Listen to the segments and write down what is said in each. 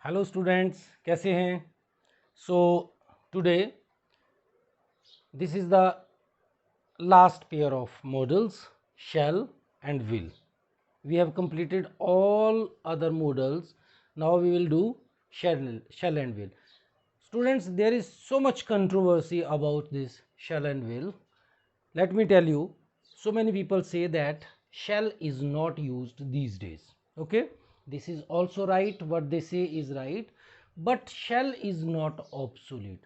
Hello students, कैसे हैं? So today this is the last pair of models shell and will. We have completed all other models. Now we will do shell and will. Students, there is so much controversy about this shell and will. Let me tell you, so many people say that shell is not used these days. Okay, this is also right, what they say is right, but shell is not obsolete.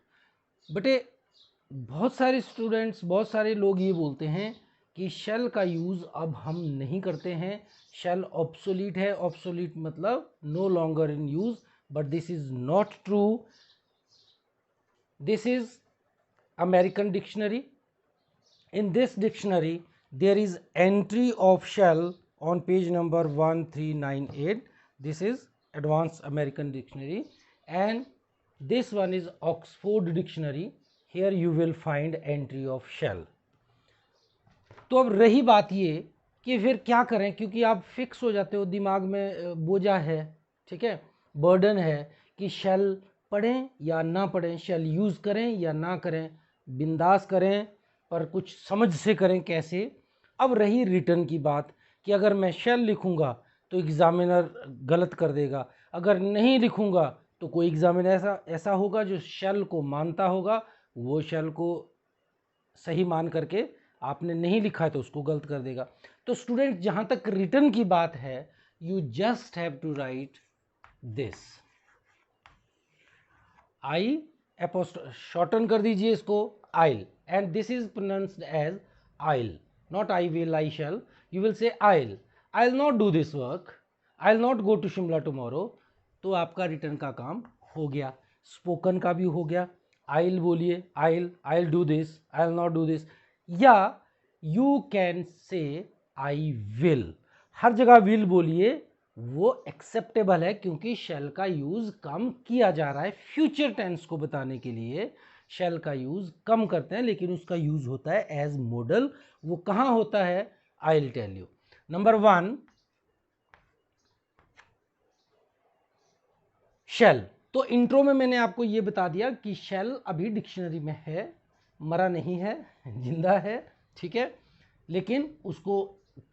बटे बहुत सारे students, बहुत सारे लोग ये बोलते हैं कि शेल का यूज़ अब हम नहीं करते हैं, शेल ऑब्सोलीट है. ऑब्सोलीट मतलब no longer in use, but this is not true. This is American dictionary. In this dictionary there is entry of shell on page number 1398. This is advanced American dictionary, and this one is Oxford dictionary. Here you will find entry of shell. तो अब रही बात ये कि फिर क्या करें, क्योंकि आप फिक्स हो जाते हो, दिमाग में बोझा है, ठीक है, बर्डन है कि शेल पढ़ें या ना पढ़ें, शेल यूज़ करें या ना करें, बिंदास करें पर कुछ समझ से करें कैसे. अब रही रिटर्न की बात कि अगर मैं शेल लिखूंगा तो एग्ज़ामिनर गलत कर देगा, अगर नहीं लिखूंगा तो कोई एग्ज़ामिनर ऐसा होगा जो शेल को मानता होगा, वो शेल को सही मान करके आपने नहीं लिखा है तो उसको गलत कर देगा. तो स्टूडेंट, जहाँ तक रिटर्न की बात है, you just have to write this I, shorten कर दीजिए इसको I'll, and this is pronounced as I'll, not I will, I shall. You will say I'll, I will not do this work, I will not go to Shimla tomorrow. तो आपका return का काम हो गया. Spoken का भी हो गया. आइल बोलिए, I'll, I will do this, I will not do this. या you can say I will, हर जगह विल बोलिए, वो एक्सेप्टेबल है क्योंकि शेल का यूज़ कम किया जा रहा है. फ्यूचर टेंस को बताने के लिए शेल का यूज़ कम करते हैं, लेकिन उसका यूज़ होता है एज मॉडल. वो कहाँ होता है? I will tell you. Number 1, shall. तो इंट्रो में मैंने आपको ये बता दिया कि शेल अभी डिक्शनरी में है, मरा नहीं है, जिंदा है, ठीक है, लेकिन उसको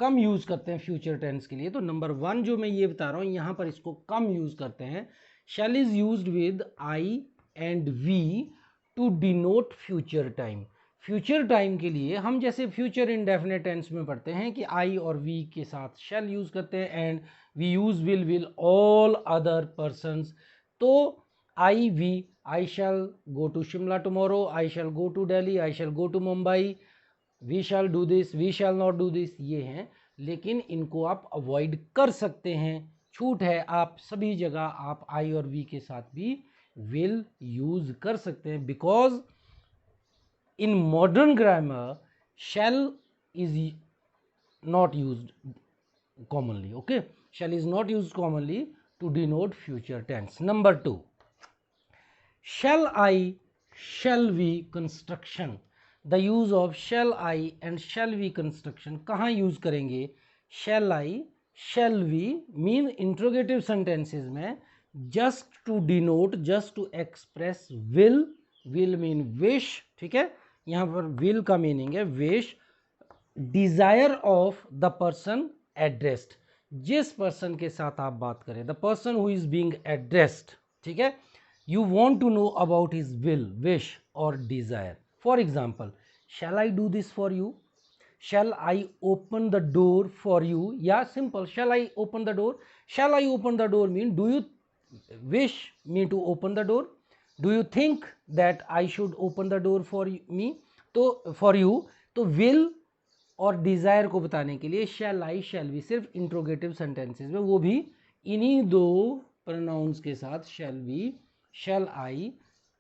कम यूज़ करते हैं फ्यूचर टेंस के लिए. तो नंबर 1 जो मैं ये बता रहा हूँ, यहाँ पर इसको कम यूज़ करते हैं. Shall is used with I and we to denote future time. Future time के लिए हम जैसे फ्यूचर इंडेफिनेट टेंस में पढ़ते हैं कि आई और वी के साथ शेल यूज़ करते हैं, and we use will all other persons. तो I we, I shall go to Shimla tomorrow, I shall go to Delhi, I shall go to Mumbai, we shall do this, we shall not do this, ये हैं. लेकिन इनको आप avoid कर सकते हैं, छूट है. आप सभी जगह आप आई और वी के साथ भी विल यूज कर सकते हैं, because in modern grammar shall is not used commonly. Okay, shall is not used commonly to denote future tense. Number 2, shall I, shall we construction. The use of shall I and shall we construction कहाँ use करेंगे? shall I, shall we mean interrogative sentences में just to denote, just to express will. will mean wish, ठीक है, यहाँ पर will का meaning है wish. Desire of the person addressed, जिस पर्सन के साथ आप बात करें, the person who is being addressed, ठीक है, you want to know about his will, wish और desire. For example, shall I do this for you, shall I open the door for you, या simple shall I open the door. Shall I open the door mean do you wish me to open the door, do you think that I should open the door for me, तो for you. तो will और desire को बताने के लिए shall I, shall we सिर्फ interrogative sentences में, वो भी इन्हीं दो प्रोनाउंस के साथ, shall we, shall I,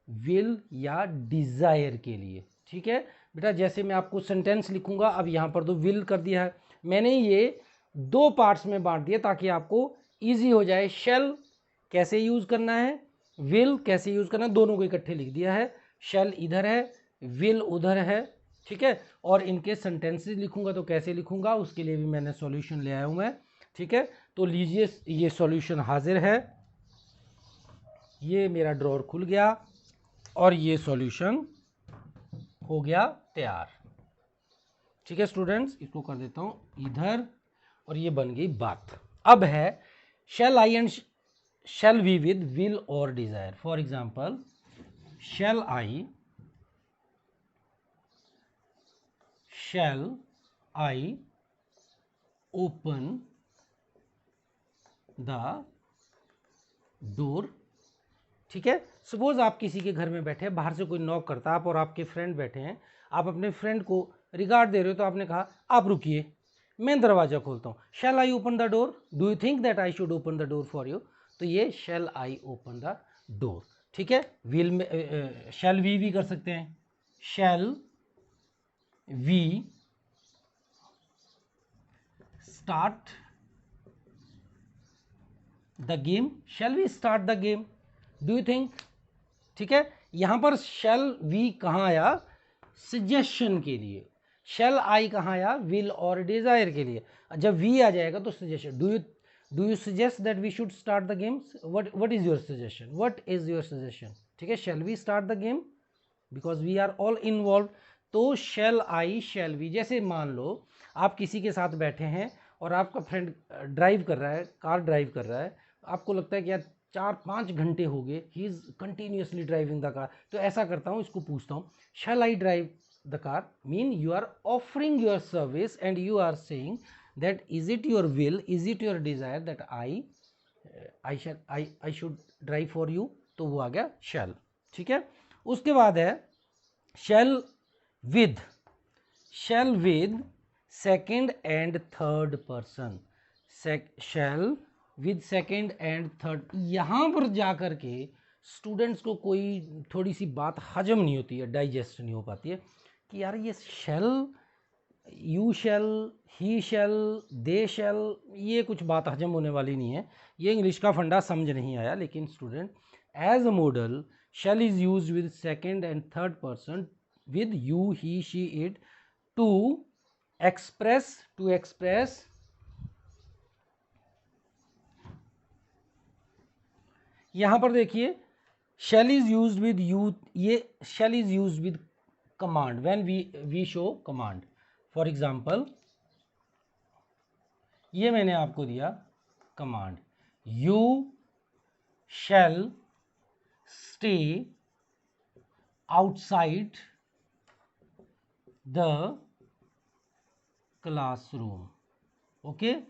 will या डिज़ायर के लिए. ठीक है बेटा, जैसे मैं आपको सेंटेंस लिखूंगा, अब यहाँ पर तो विल कर दिया है मैंने, ये दो पार्ट्स में बांट दिया ताकि आपको ईजी हो जाए. शैल कैसे यूज़ करना है, विल कैसे यूज़ करना है, दोनों को इकट्ठे लिख दिया है. शैल इधर है, विल उधर है, ठीक है. और इनके सेंटेंसेस लिखूंगा तो कैसे लिखूंगा, उसके लिए भी मैंने सॉल्यूशन ले आया हूं मैं, ठीक है. तो लीजिए, ये सॉल्यूशन हाजिर है. ये मेरा ड्रॉर खुल गया और ये सॉल्यूशन हो गया तैयार। ठीक है स्टूडेंट्स, इसको कर देता हूं इधर और ये बन गई बात। अब है shall I and shall we with will और desire. For example, shall I open the door. ठीक है, सपोज आप किसी के घर में बैठे हैं, बाहर से कोई नॉक करता है, आप और आपके फ्रेंड बैठे हैं, आप अपने फ्रेंड को रिगार्ड दे रहे हो, तो आपने कहा आप रुकिए मैं दरवाजा खोलता हूँ। Shall I open the door, do you think that I should open the door for you? तो ये shall I open the door. ठीक है, विल में शैल वी भी कर सकते हैं, shall we start the game, shall we start the game, do you think? ठीक है, यहां पर शैल वी कहां आया? सजेशन के लिए। शैल आई कहां आया? विल और डिजायर के लिए। जब वी आ जाएगा तो suggestion. Do you suggest that we should start the games? What is your suggestion? What is your suggestion? ठीक है, shall we start the game because we are all involve. तो शैल आई शैल वी, जैसे मान लो आप किसी के साथ बैठे हैं और आपका फ्रेंड ड्राइव कर रहा है, कार ड्राइव कर रहा है, आपको लगता है कि यार 4-5 घंटे हो गए, he is continuously driving the car. तो ऐसा करता हूँ, इसको पूछता हूँ, shall I drive the car? Mean you are offering your service and you are saying that is it your will, is it your desire that I should drive for you? तो वो आ गया शैल। ठीक है, उसके बाद है shall with second and third person. Shall with second and third, यहाँ पर जाकर के स्टूडेंट्स को कोई थोड़ी सी बात हजम नहीं होती है, डाइजेस्ट नहीं हो पाती है कि यार ये शैल, यू शैल, ही शैल, दे शैल, ये कुछ बात हजम होने वाली नहीं है। ये इंग्लिश का फंडा समझ नहीं आया। लेकिन student, as a modal shall is use with second and third person with you, he, she, it to express यहां पर देखिए shall is used with you, ये shall is used with command when we show command. For example, ये मैंने आपको दिया command, you shall stay outside the classroom. Okay,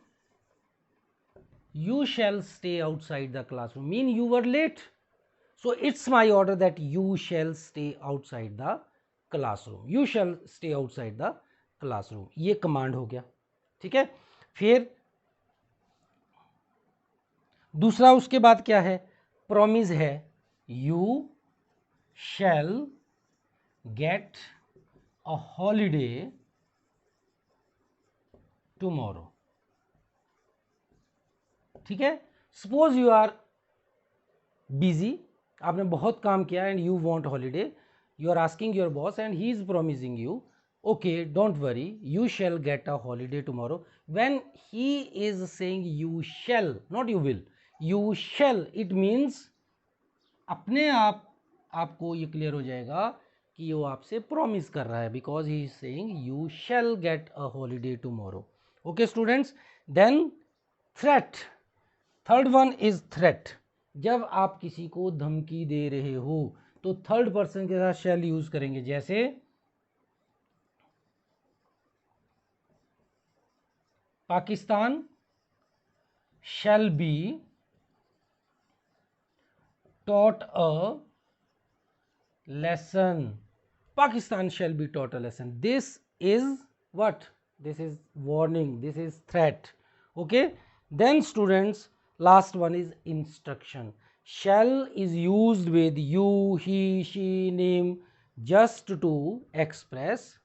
you shall stay outside the classroom mean you were late, so it's my order that you shall stay outside the classroom, you shall stay outside the classroom. ये command हो गया। ठीक है, फिर दूसरा उसके बाद क्या है? प्रॉमिस है, you shall get a holiday tomorrow. ठीक है, सपोज यू आर बिजी, आपने बहुत काम किया and you want holiday, you are asking your boss and he is promising you, okay don't worry, you shall get a holiday tomorrow. When he is saying you shall, not you will, you shall, it means अपने आप आपको ये clear हो जाएगा कि वो आपसे promise कर रहा है, because he is saying you shall get a holiday tomorrow. Okay students, then threat, third one is threat. जब आप किसी को धमकी दे रहे हो तो थर्ड पर्सन के साथ शैल यूज करेंगे, जैसे Pakistan shall be taught a lesson, Pakistan shall be taught a lesson. This is what? This is warning, this is threat. Okay, then students, last one is instruction. Shall is used with you, he, she, name just to express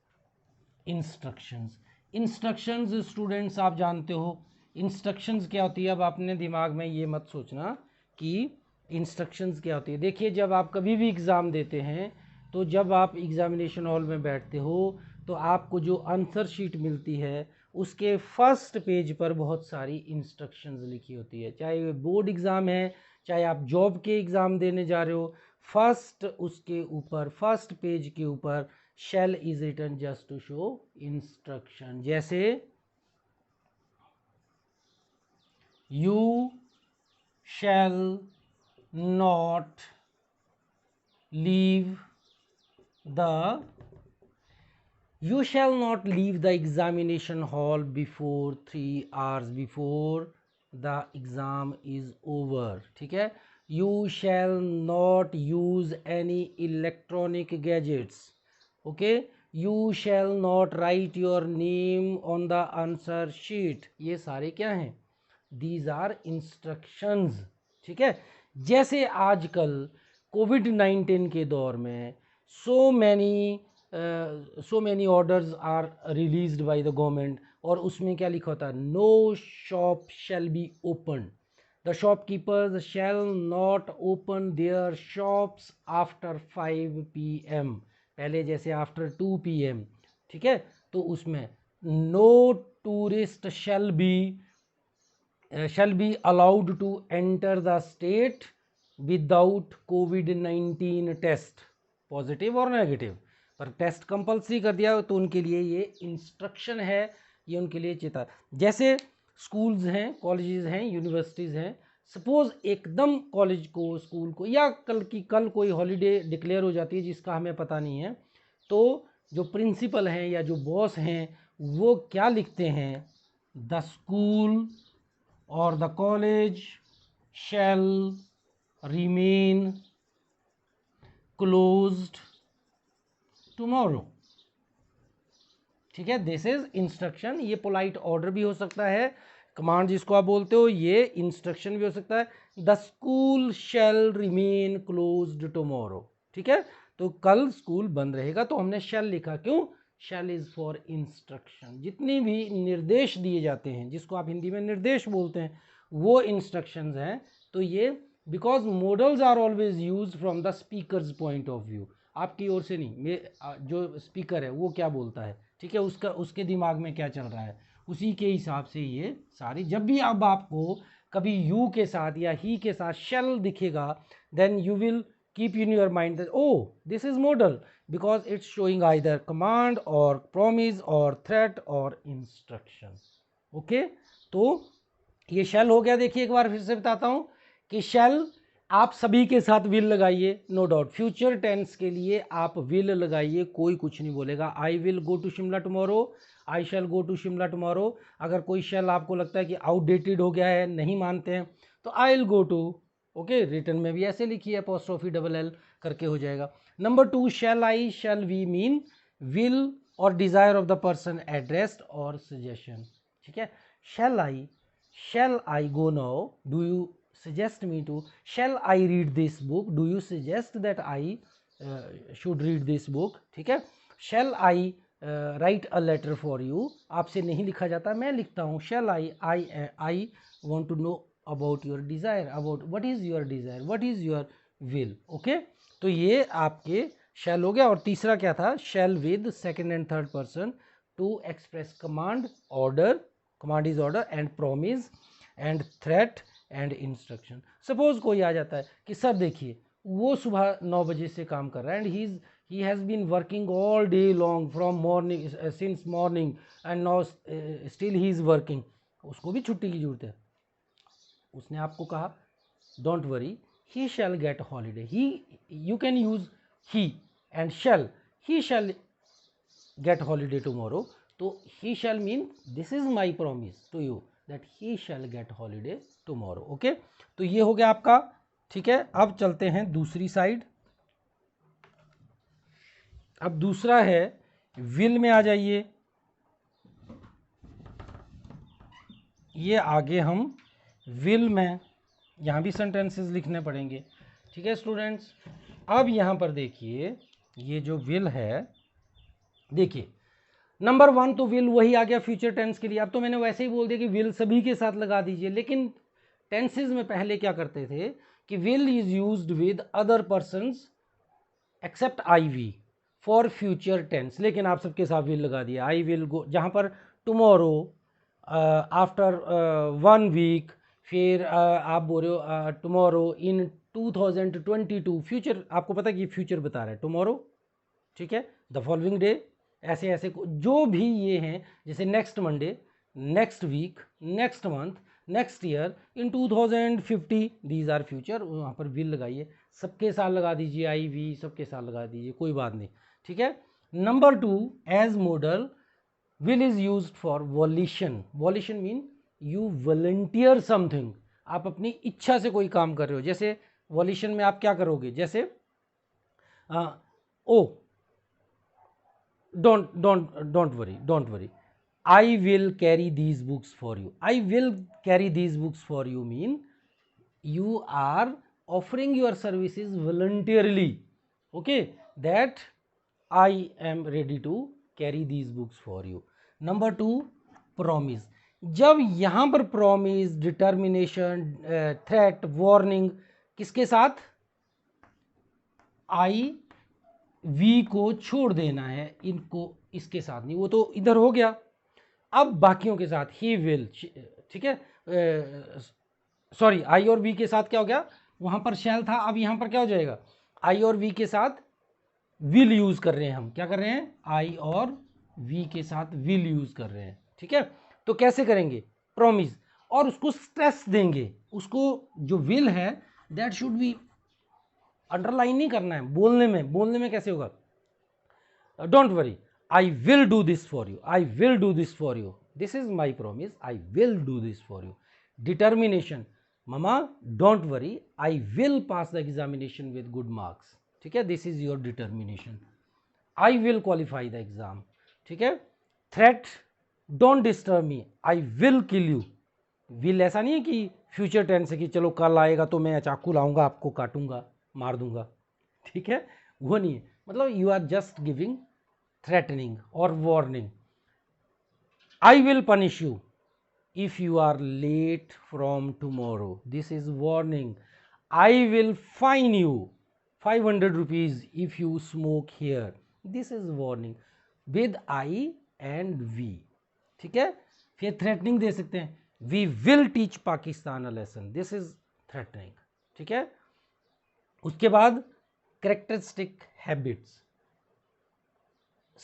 instructions. Instructions students आप जानते हो instructions क्या होती है। अब आपने दिमाग में ये मत सोचना कि इंस्ट्रक्शंस क्या होती है। देखिए, जब आप कभी भी एग्ज़ाम देते हैं तो जब आप एग्ज़ामिनेशन हॉल में बैठते हो तो आपको जो आंसर शीट मिलती है उसके फर्स्ट पेज पर बहुत सारी इंस्ट्रक्शंस लिखी होती है। चाहे वो बोर्ड एग्ज़ाम है चाहे आप जॉब के एग्ज़ाम देने जा रहे हो, फर्स्ट उसके ऊपर फर्स्ट पेज के ऊपर shall is written just to show instruction। जैसे you shall not leave the You shall not leave the examination hall before 3 hours before the exam is over। ठीक है, You shall not use any electronic gadgets। Okay, You shall not write your name on the answer sheet। ये सारे क्या हैं? These are instructions। ठीक है, जैसे आजकल कोविड-19 के दौर में so many orders are released by the government, और उसमें क्या लिखा होता है? No shop shall be opened, the shopkeepers shall not open their shops after 5 PM। पहले जैसे आफ्टर 2 PM। ठीक है, तो उसमें no tourist shall be allowed to enter the state without COVID-19 test, positive और नेगेटिव, पर टेस्ट कंपलसरी कर दिया तो उनके लिए ये इंस्ट्रक्शन है, ये उनके लिए चेता। जैसे स्कूल्स हैं, कॉलेजेस हैं, यूनिवर्सिटीज़ हैं, सपोज़ एकदम कॉलेज को, स्कूल को, या कल कोई हॉलीडे डिक्लेयर हो जाती है जिसका हमें पता नहीं है, तो जो प्रिंसिपल हैं या जो बॉस हैं वो क्या लिखते हैं? द स्कूल और the college shall remain closed tomorrow. ठीक है, दिस इज इंस्ट्रक्शन। ये पोलाइट ऑर्डर भी हो सकता है, कमांड जिसको आप बोलते हो, ये इंस्ट्रक्शन भी हो सकता है। The school shall remain closed tomorrow. ठीक है, तो कल स्कूल बंद रहेगा, तो हमने शैल लिखा, क्यों? शैल इज फॉर इंस्ट्रक्शन। जितनी भी निर्देश दिए जाते हैं, जिसको आप हिंदी में निर्देश बोलते हैं, वो इंस्ट्रक्शंस हैं। तो ये because modals are always use from the speaker's point of view, आपकी ओर से नहीं, जो स्पीकर है वो क्या बोलता है, ठीक है, उसके दिमाग में क्या चल रहा है, उसी के हिसाब से ये सारी। जब भी अब आपको कभी यू के साथ या ही के साथ शैल दिखेगा, then you will keep in your mind that oh this is modal because it's showing either command or promise or threat or instruction। okay, तो ये shell हो गया। देखिए एक बार फिर से बताता हूं कि shell आप सभी के साथ विल लगाइए, नो डाउट। फ्यूचर टेंस के लिए आप विल लगाइए, कोई कुछ नहीं बोलेगा। I will go to Shimla tomorrow, I shall go to Shimla tomorrow. अगर कोई शैल आपको लगता है कि आउटडेटेड हो गया है, नहीं मानते हैं, तो I will go to, okay, return में भी ऐसे लिखिए, अपोस्ट्रोफी डबल एल करके हो जाएगा। Number 2, shall I shall we mean will और desire of the person, addressed और सजेशन। ठीक है, shall I go now, do you suggest me to, shall I read this book, do you suggest that I should read this book। ठीक है, shall I write a letter for you, आपसे नहीं लिखा जाता, मैं लिखता हूँ। shall I want to know about your desire, about what is your desire, what is your will। Okay, तो ये आपके shall हो गया। और तीसरा क्या था? shall with second and third person to express command, order, command is order, and promise and threat and instruction. Suppose कोई आ जाता है कि सर देखिए, वो सुबह 9 बजे से काम कर रहा है, and he has been working all day long from morning, since morning, and now still he is working, उसको भी छुट्टी की जरूरत है। उसने आपको कहा don't worry, he shall get holiday, he, you can use he and shall, he shall get holiday tomorrow. तो he shall mean this is my promise to you that he shall get holiday tomorrow। Okay, तो ये हो गया आपका। ठीक है, अब चलते हैं दूसरी साइड। अब दूसरा है विल में आ जाइए। ये आगे हम विल में यहाँ भी सेंटेंसेस लिखने पड़ेंगे। ठीक है स्टूडेंट्स, अब यहाँ पर देखिए, ये जो विल है, देखिए नंबर 1 तो विल वही आ गया फ्यूचर टेंस के लिए। अब तो मैंने वैसे ही बोल दिया कि विल सभी के साथ लगा दीजिए, लेकिन टेंसेज में पहले क्या करते थे कि will is used with other persons except I we for future tense, लेकिन आप सबके साथ विल लगा दिया। आई विल गो, जहाँ पर टुमारो, आफ्टर 1 वीक, फिर आप बोल रहे हो टुमारो इन 2022, फ्यूचर आपको पता है कि फ्यूचर बता रहा है टुमारो, ठीक है, द फॉलोइंग डे, ऐसे ऐसे जो भी ये हैं, जैसे next Monday, next week, next month, next year, in 2050, these are future. वहाँ पर विल लगाइए, सबके साथ लगा दीजिए, आई वी सबके साथ लगा दीजिए, कोई बात नहीं, ठीक है। Number 2, as modal will is used for volition. Volition mean you volunteer something. आप अपनी इच्छा से कोई काम कर रहे हो, जैसे वॉल्यूशन में आप क्या करोगे, जैसे oh don't worry, I will carry these books for you. I will carry these books for you mean you are offering your services voluntarily, okay, that I am ready to carry these books for you. Number 2, promise. जब यहाँ पर promise, determination, threat, warning किसके साथ, I V को छोड़ देना है, इनको इसके साथ नहीं, वो तो इधर हो गया। अब बाकियों के साथ ही विल, ठीक है, सॉरी आई और वी के साथ क्या हो गया, वहां पर शैल था, अब यहां पर क्या हो जाएगा, आई और वी के साथ विल यूज कर रहे हैं, हम क्या कर रहे हैं, आई और वी के साथ विल यूज कर रहे हैं, ठीक है। तो कैसे करेंगे, प्रॉमिस, और उसको स्ट्रेस देंगे, उसको जो विल है दैट शुड बी अंडरलाइन नहीं करना है, बोलने में कैसे होगा, don't worry, I will do this for you, I will do this for you, this is my promise, I will do this for you. Determination, mama don't worry, I will pass the examination with good marks, ठीक है, this is your determination, I will qualify the exam, ठीक है। Threat, don't disturb me, I will kill you. Will ऐसा नहीं है कि future tense है कि चलो कल आएगा तो मैं चाकू लाऊंगा, आपको काटूंगा, मार दूंगा, ठीक है, वो नहीं है, मतलब you are just giving threatening और warning. I will punish you if you are late from tomorrow, this is warning. I will fine you 500 rupees if you smoke here, this is warning with I and we, ठीक है। फिर threatening दे सकते हैं, we will teach Pakistan a lesson, this is threatening, ठीक है। उसके बाद characteristic habits,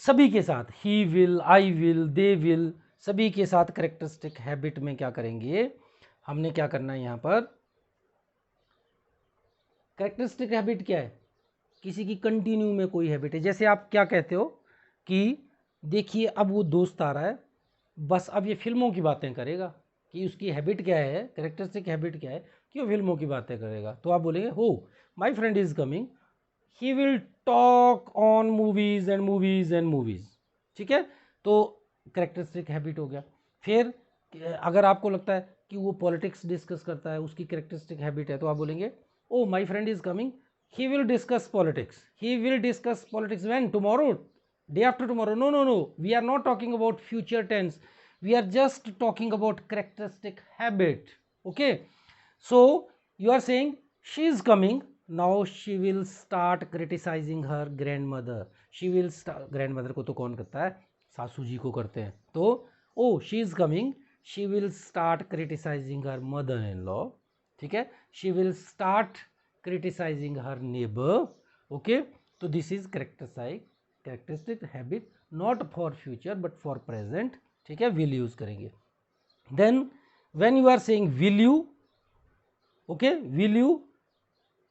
सभी के साथ he will, I will, they will, सभी के साथ कैरेक्टरिस्टिक हैबिट में क्या करेंगे, हमने क्या करना है, यहां पर कैरेक्टरिस्टिक हैबिट क्या है, किसी की कंटिन्यू में कोई हैबिट है, जैसे आप क्या कहते हो कि देखिए अब वो दोस्त आ रहा है, बस अब ये फिल्मों की बातें करेगा, कि उसकी हैबिट क्या है, कैरेक्टरिस्टिक हैबिट क्या है कि वो फिल्मों की बातें करेगा, तो आप बोलेंगे हो my friend is coming, he will talk on movies and movies and movies, ठीक है, तो कैरेक्टरिस्टिक हैबिट हो गया। फिर अगर आपको लगता है कि वो पॉलिटिक्स डिस्कस करता है, उसकी कैरेक्टरिस्टिक हैबिट है, तो आप बोलेंगे oh my friend is coming, he will discuss politics, he will discuss politics when, tomorrow, day after tomorrow, no no no, we are not talking about future tense, we are just talking about characteristic habit, okay. So you are saying she is coming, now she will start criticising her grandmother, she will start, grandmother को तो कौन करता है, सासू जी को करते हैं, तो oh she is coming, she will start criticising her mother in law, ठीक है, she will start criticising her neighbour, okay. तो this is characteristic habit, not for future but for present, ठीक है, विल यूज करेंगे। Then when you are saying will you, okay, will you,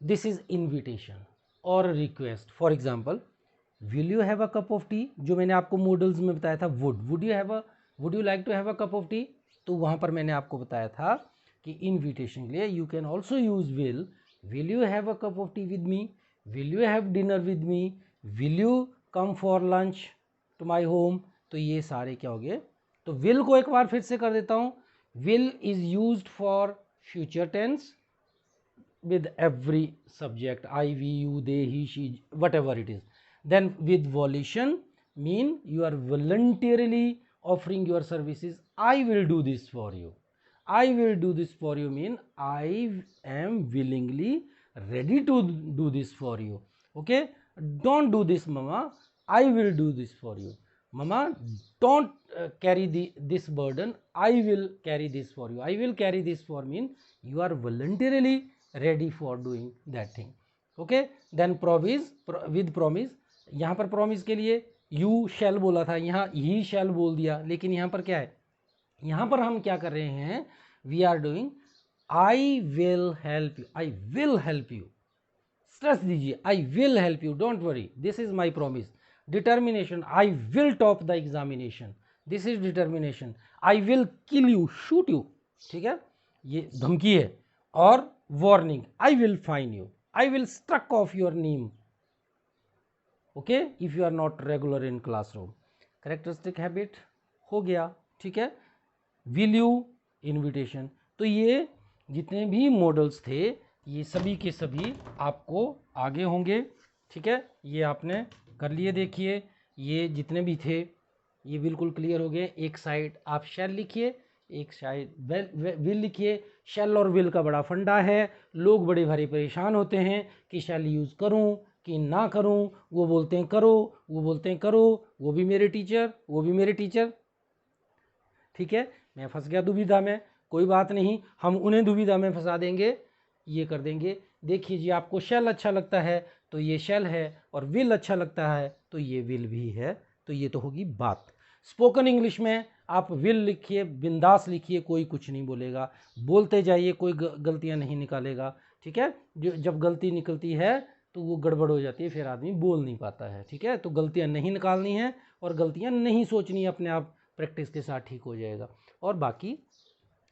this is invitation और request, for example will you have a cup of tea, जो मैंने आपको models में बताया था, would you like to have a cup of tea, तो वहां पर मैंने आपको बताया था कि इनविटेशन के लिए you can also use will you have a cup of tea with me, will you have dinner with me, will you come for lunch to my home, तो ये सारे क्या हो गए। तो विल को एक बार फिर से कर देता हूं, will is used for future tense with every subject, I, we, you, they, he, she, whatever it is. Then with volition mean you are voluntarily offering your services, I will do this for you, I will do this for you mean I am willingly ready to do this for you, okay, don't do this mama, I will do this for you, mama don't carry this burden, I will carry this for you. I will carry this for mean you are voluntarily ready for doing that thing. Okay, then promise, with promise, यहाँ पर promise के लिए you shall बोला था, यहाँ he shall बोल दिया, लेकिन यहाँ पर क्या है, यहाँ पर हम क्या कर रहे हैं, we are doing I will help you, I will help you, stress दीजिए, I will help you, don't worry, this is my promise. Determination, I will top the examination, this is determination. I will kill you, shoot you, ठीक है, ये धमकी है. और warning, I will fine you, I will struck off your name, okay, if you are not regular in classroom. Characteristic habit हो गया, ठीक है. Will you, invitation. तो ये जितने भी मॉडल्स थे ये सभी के सभी आपको आगे होंगे, ठीक है. ये आपने कर लिए, देखिए ये जितने भी थे ये बिल्कुल क्लियर हो गए. एक साइड आप शैल लिखिए, एक साइड विल लिखिए. शैल और विल का बड़ा फंडा है, लोग बड़े भारी परेशान होते हैं कि शैल यूज़ करूं कि ना करूं. वो बोलते हैं करो, वो बोलते हैं करो, वो भी मेरे टीचर, वो भी मेरे टीचर, ठीक है. मैं फंस गया दुविधा में, कोई बात नहीं, हम उन्हें दुविधा में फंसा देंगे, ये कर देंगे. देखिए जी, आपको शैल अच्छा लगता है तो ये शैल है, और विल अच्छा लगता है तो ये विल भी है. तो ये तो होगी बात. स्पोकन इंग्लिश में आप विल लिखिए, बिंदास लिखिए, कोई कुछ नहीं बोलेगा, बोलते जाइए, कोई गलतियां नहीं निकालेगा, ठीक है. जब गलती निकलती है तो वो गड़बड़ हो जाती है, फिर आदमी बोल नहीं पाता है, ठीक है. तो गलतियां नहीं निकालनी है और गलतियां नहीं सोचनी है, अपने आप प्रैक्टिस के साथ ठीक हो जाएगा. और बाकी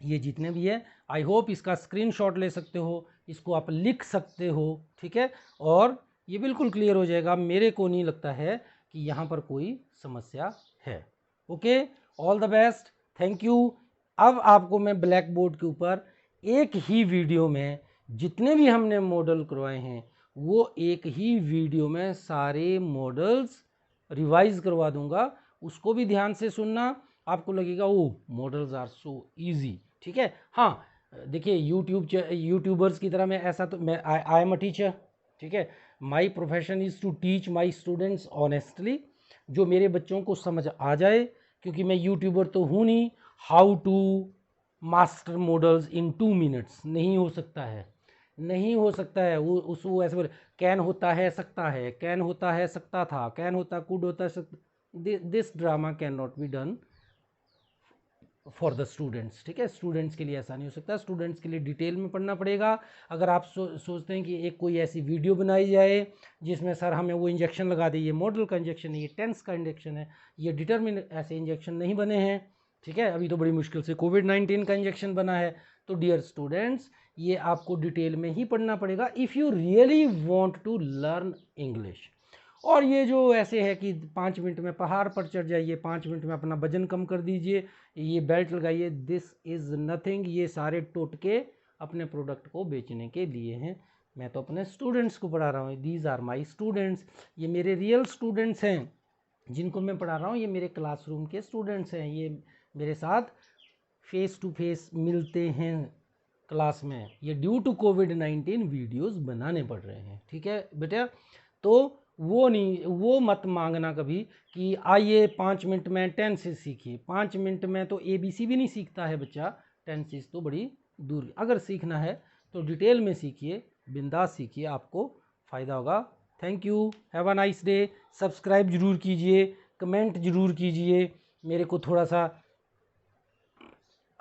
ये जितने भी है, आई होप इसका स्क्रीनशॉट ले सकते हो, इसको आप लिख सकते हो, ठीक है. और ये बिल्कुल क्लियर हो जाएगा. मेरे को नहीं लगता है कि यहाँ पर कोई समस्या है. Okay, all the best, thank you. अब आपको मैं ब्लैक बोर्ड के ऊपर एक ही वीडियो में जितने भी हमने मॉडल करवाए हैं वो एक ही वीडियो में सारे मॉडल्स रिवाइज करवा दूंगा. उसको भी ध्यान से सुनना, आपको लगेगा ओ मॉडल्स आर सो इजी, ठीक है. हाँ देखिए, यूट्यूबर्स की तरह मैं ऐसा तो मैं आई एम अ टीचर, ठीक है. My profession is to teach my students honestly, जो मेरे बच्चों को समझ आ जाए, क्योंकि मैं यूट्यूबर तो हूँ नहीं. How to master modals in 2 minutes नहीं हो सकता है, नहीं हो सकता है. वो ऐसे बोले कैन होता है सकता है, कैन होता है सकता था, कैन होता कुड होता है. This drama can not be done for the students, ठीक है. स्टूडेंट्स के लिए ऐसा नहीं हो सकता. स्टूडेंट्स के लिए डिटेल में पढ़ना पड़ेगा. अगर आप सोचते हैं कि एक कोई ऐसी वीडियो बनाई जाए जिसमें सर हमें वो इंजेक्शन लगा दे, ये मॉडल का इंजेक्शन है, ये टेंस का इंजेक्शन है, ये डिटरमिन, ऐसे इंजेक्शन नहीं बने हैं, ठीक है. अभी तो बड़ी मुश्किल से कोविड-19 का इंजेक्शन बना है. तो डियर स्टूडेंट्स, ये आपको डिटेल में ही पढ़ना पड़ेगा if you really want to learn English. और ये जो ऐसे है कि 5 मिनट में पहाड़ पर चढ़ जाइए, 5 मिनट में अपना वजन कम कर दीजिए, ये बेल्ट लगाइए, दिस इज़ नथिंग. ये सारे टोटके अपने प्रोडक्ट को बेचने के लिए हैं. मैं तो अपने स्टूडेंट्स को पढ़ा रहा हूँ. दीज आर माई स्टूडेंट्स, ये मेरे रियल स्टूडेंट्स हैं जिनको मैं पढ़ा रहा हूँ. ये मेरे क्लासरूम के स्टूडेंट्स हैं, ये मेरे साथ फेस टू फेस मिलते हैं क्लास में. ये ड्यू टू कोविड-19 वीडियोज़ बनाने पड़ रहे हैं, ठीक है बेटा. तो वो नहीं, वो मत मांगना कभी कि आइए 5 मिनट में टेंसेस सीखिए. 5 मिनट में तो ABC भी नहीं सीखता है बच्चा, टेंसेस तो बड़ी दूर. अगर सीखना है तो डिटेल में सीखिए, बिंदास सीखिए, आपको फ़ायदा होगा. Thank you, have a nice day. Subscribe ज़रूर कीजिए, कमेंट ज़रूर कीजिए, मेरे को थोड़ा सा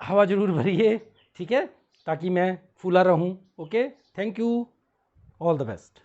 हवा ज़रूर भरिए, ठीक है, ताकि मैं फूला रहूं. Okay, thank you, all the best.